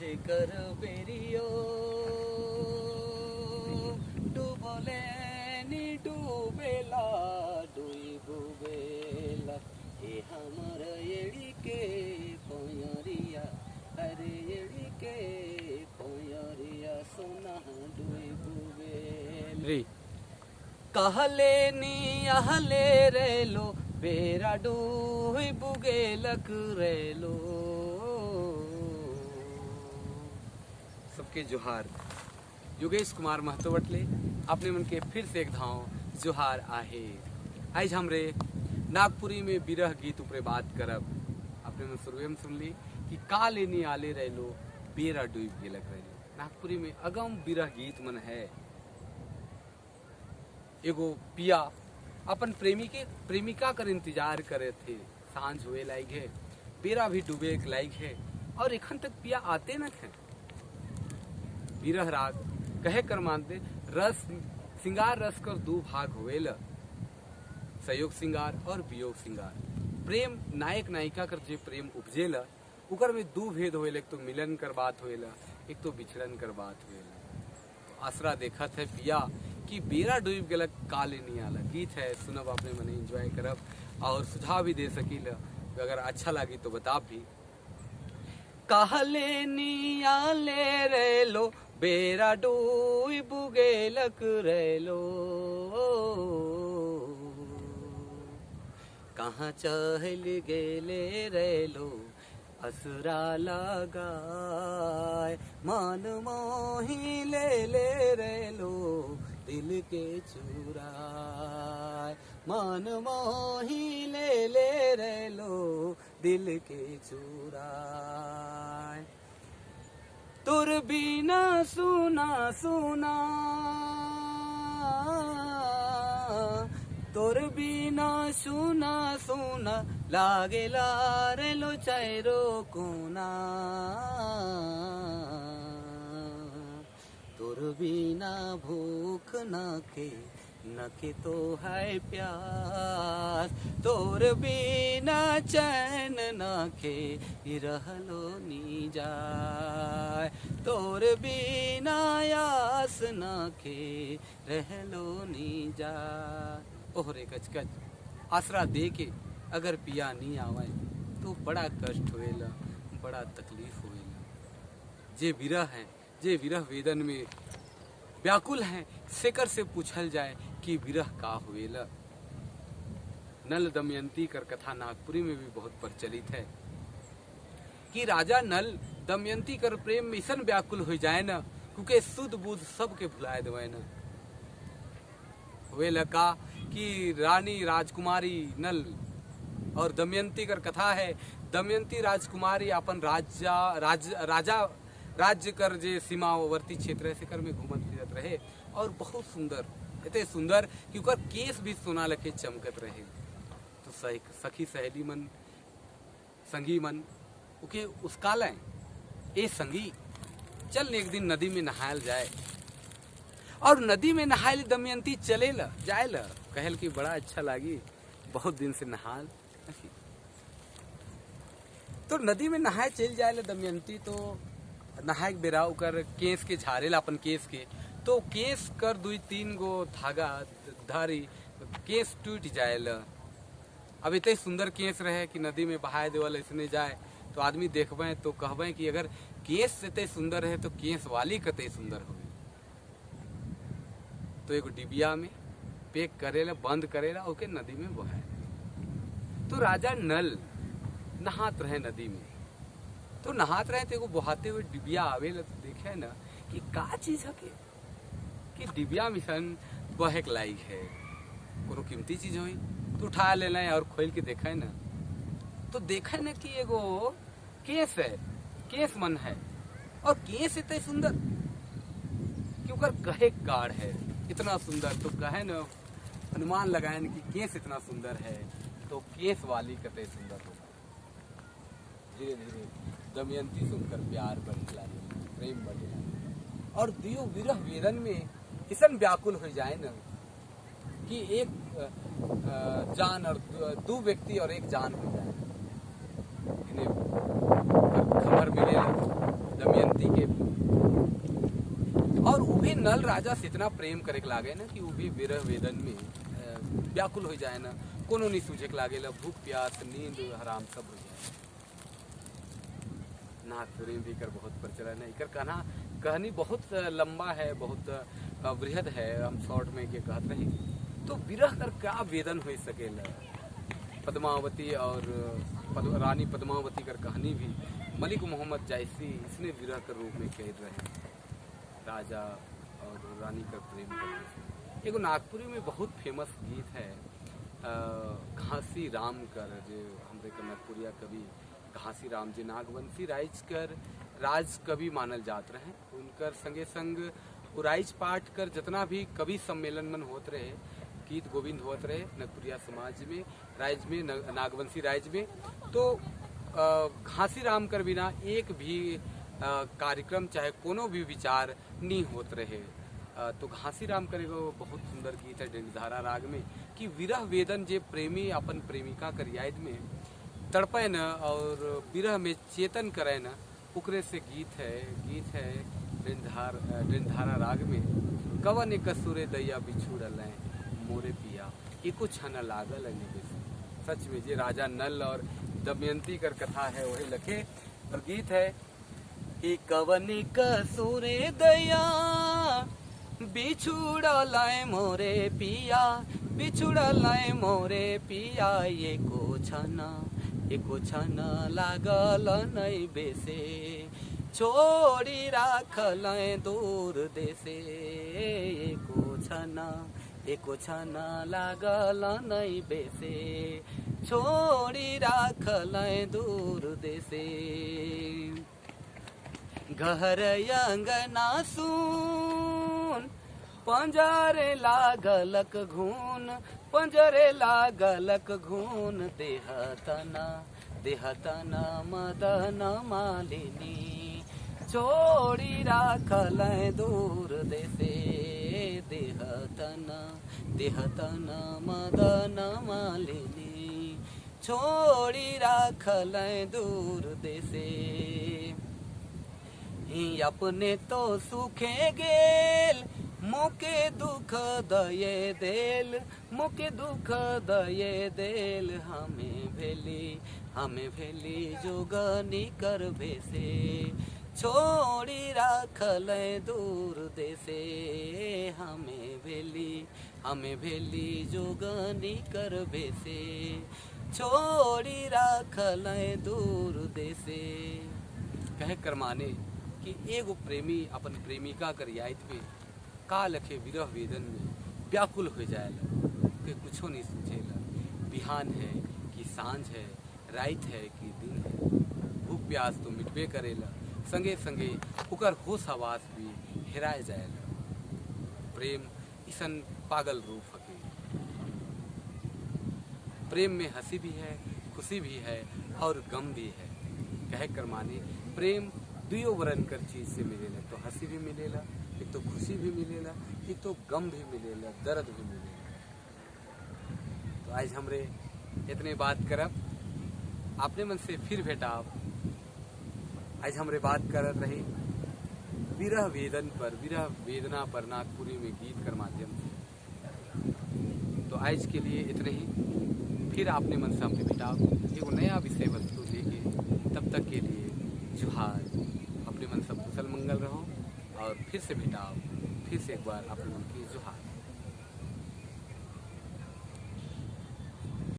जेकर बेरियो डूबले नी डूबेला डुई बुबेला ए हमर एड़ी के पयरिया अरे एड़ी के पयरिया सोना डुई बुबेला रे कहले नी आहले रेलो बेरा डुई बुगेलक रेलो। सबके जोहार। योगेश कुमार महतो वटले अपने मन के फिर से एक धाव जोहार आहे। आज हमरे नागपुरी में बिरह गीत ऊपर बात करब। अपने मन शुरुए में सुन ली कि का लेनी आले रहलो बेरा डूब गेलक रहलो। नागपुरी में अगम बिरह गीत मन है। एगो पिया अपन प्रेमिका कर इंतजार करे थे। सांझ हुए लायक है, बेरा भी डूबे लायक है और एखन तक पिया आते न थे। बिरह राग कहे कर मानते रस सिंगार रस कर दो भाग हुएल, संयोग सिंगार और वियोग सिंगार। प्रेम नायक नायिका कर जे प्रेम उपजेल उकर में दो भेद होएल, एक तो मिलन कर बात होएल, एक तो बिछड़न कर बात होएल। तो आसरा देखा थे पिया कि बेरा डूब गल काले नहीं आला। गीत है, सुनब अपने मने एंजॉय करब और सुझाव भी दे सकील। अगर अच्छा लगी तो बता भी। कहले नी आले रेलो बेरा डूब गेलक रेलो, कहाँ चहल गेले रेलो असरा लगाए। मान मोही ले ले रेलो दिल के चुराए। मान मोही ले ले रेलो दिल के चुराए। तुर बिना सुना सुना, तुर बिना सुना सुना लागेला रेलो चायरो कोना। तुर बिना भूख नके तो है प्यास। तोर बिना चैन नखे रहलो नी जाए। तोर बिना आस नखे रहलो नी जाए। ओहरे कचकच आसरा दे के अगर पिया नहीं आवे तो बड़ा कष्ट होएला, बड़ा तकलीफ होएला। जे विरह है, जे विरह वेदन में व्याकुल हैं, सेकर से पूछल जाए कि विरह का हुएला। नल दमयंती कर कथा नागपुरी में भी बहुत प्रचलित है कि राजा नल दमयंती कर प्रेम में इसन व्याकुल हो जाए न क्योंकि सुध बुध सबके भुलाए दवाए न। हुएला का कि रानी राजकुमारी नल और दमयंती कर कथा है। दमयंती राजकुमारी अपन राज्य कर जे सीमावर्ती क्षेत्र से कर में घूमत फिरत रहे और बहुत सुंदर, इतने सुंदर कि उकर केस भी सोना लखे चमकत रहे। तो सखी सहेली मन संगी मन उके उसका लें, ए संगी चल एक दिन नदी में नहायल जाए। और नदी में नहायल दमयंती चले ल जाए ल, कहल कि बड़ा अच्छा लागी, बहुत दिन से नहाल। तो नदी में नहाए चल जाए ल दमयंती। तो नहाए बेरा उकर केस के झारेला अपन केस के, तो केस कर 2-3 गो धागा धारी केस टूट जाएल। अब इतने सुंदर केस रहे कि नदी में बहाए देवल इसने जाए तो आदमी देखबे तो कहबे कि अगर केस इतने सुंदर है तो केस वाली कते सुंदर हो। तो एक डिबिया में पैक करेला, बंद करेला, ओके नदी में बहाए। तो राजा नल नहात रहे नदी में। तो नहात रहे तो बहाते हुए डिबिया आवेला तो देखे ना कि का चीज है कि डिबिया मिशन बहेक लायक है, कोनो कीमती चीज होई तो उठा लेना और खोल के देखा है ना। तो देखा है ना कि एगो केस है, केस मन है और केस इतने सुंदर कि उकर कहे गाढ़ है इतना सुंदर। तो कहे ना अनुमान लगाए कि केस इतना सुंदर है तो केस वाली कते सुंदर होगा। धीरे धीरे दमयंती सुनकर प्यार बढ़ला, प्रेम बढ़ला और दियो विरह वेदन में इसन व्याकुल हो जाए न कि एक जान और 2 व्यक्ति और एक जान हो जाए। इन्हें खबर मिले दमयंती भी नल राजा से इतना प्रेम करे के लागे ना कि वो भी विरह वेदन में व्याकुल हो जाए ना, कोनो नहीं सूझे के लागे ला, भूख प्यास नींद हराम सब हो जाए। नागपुरी में भी कर बहुत प्रचलन है। इकर कहानी बहुत लंबा है, बहुत बृहद है, हम शॉर्ट में के कहत रही। तो विरह कर क्या वेदन हो सकेला। पद्मावती और रानी पद्मावती कर कहानी भी मलिक मोहम्मद जायसी इसने विरह के रूप में कह रहे, राजा और रानी का प्रेम करने। एगो नागपुरी में बहुत फेमस गीत है घासी राम कर, जो हमारे कनकपुरिया कवि घासी राम जी नागवंशी राइज कर राज कवि मानल जात रहे। उनकर संगे संग राइज पाठ कर जितना भी कवि सम्मेलन मन होत रहे, गीत गोविंद होत रहे नगपुरिया समाज में, राइज में, नागवंशी राइज में। तो घासी राम कर बिना एक भी कार्यक्रम चाहे कोनो भी विचार नहीं होत रहे। तो घासी राम कर एगो बहुत सुंदर गीत है डेंगधारा राग में कि विरह वेदन जे प्रेमी अपन प्रेमिका कर याद में तड़पे न और विरह में चेतन करे न, उकरे से गीत है डेंगधारा राग में। कवन कसूरे दैया बिछुड़ल मोरे पिया एको छन लागल है। सच में जे राजा नल और दमयंती कर कथा है वही लखे। और गीत है कि कवन कसूरे दैया बिछुड़ल मोरे पिया, बिछुड़ल मोरे पिया एको छन लागल नहीं बेसे, छोड़ी राखल दूर देसे। एको छन लागल नहीं बेसे, छोड़ी राखल दूर देसे। घर अंगना सुन पंजरे लागलक घून, पंजरे लागलक घून। देहतना मदन मालिनी, छोड़ी राखल दूर देसे। देहतना मदन मालिनी, छोड़ी राखल दूर देसे। अपने तो सुखे गेल मोके दुख दये देल, मोके दुख दये देल। हमें भेली जोगनी कर भेसे, छोड़ी राखल दूर देसे। हमें भेली जोगनी कर भेसे, छोड़ी राखल दूर देसे। कह कर माने कि एगो प्रेमी अपन प्रेमिका कर याद में का लखे विरह वेदन में व्याकुल हो जाएला कि कुछो नहीं सूझेला। बिहान है कि सांझ है, रात है कि दिन है, भूख प्यास तो मिटबे करेला, संगे संगे ओकर होश आवास भी हेराए जाएला। प्रेम इसन पागल रूप हके। प्रेम में हंसी भी है, खुशी भी है और गम भी है। कह कर माने प्रेम दुयो वरन कर चीज से मिलेला। तो हंसी भी मिलेला, एक तो खुशी भी मिलेला, एक तो गम भी मिलेला, दर्द भी मिलेला। तो आज हमरे इतने बात करब, आपने मन से फिर भेटाब। आज हमरे बात करत रही विरह वेदन पर, विरह वेदना पर नागपुरी में गीत कर माध्यम से। तो आज के लिए इतने ही, फिर आपने मन से हमसे भेटाब एक नया विषय वस्तु लेके। तब तक के लिए जुहार। अपने मन सब कुशल मंगल रहो और फिर से भेटाओ, फिर से एक बार अपने मन की जुहार।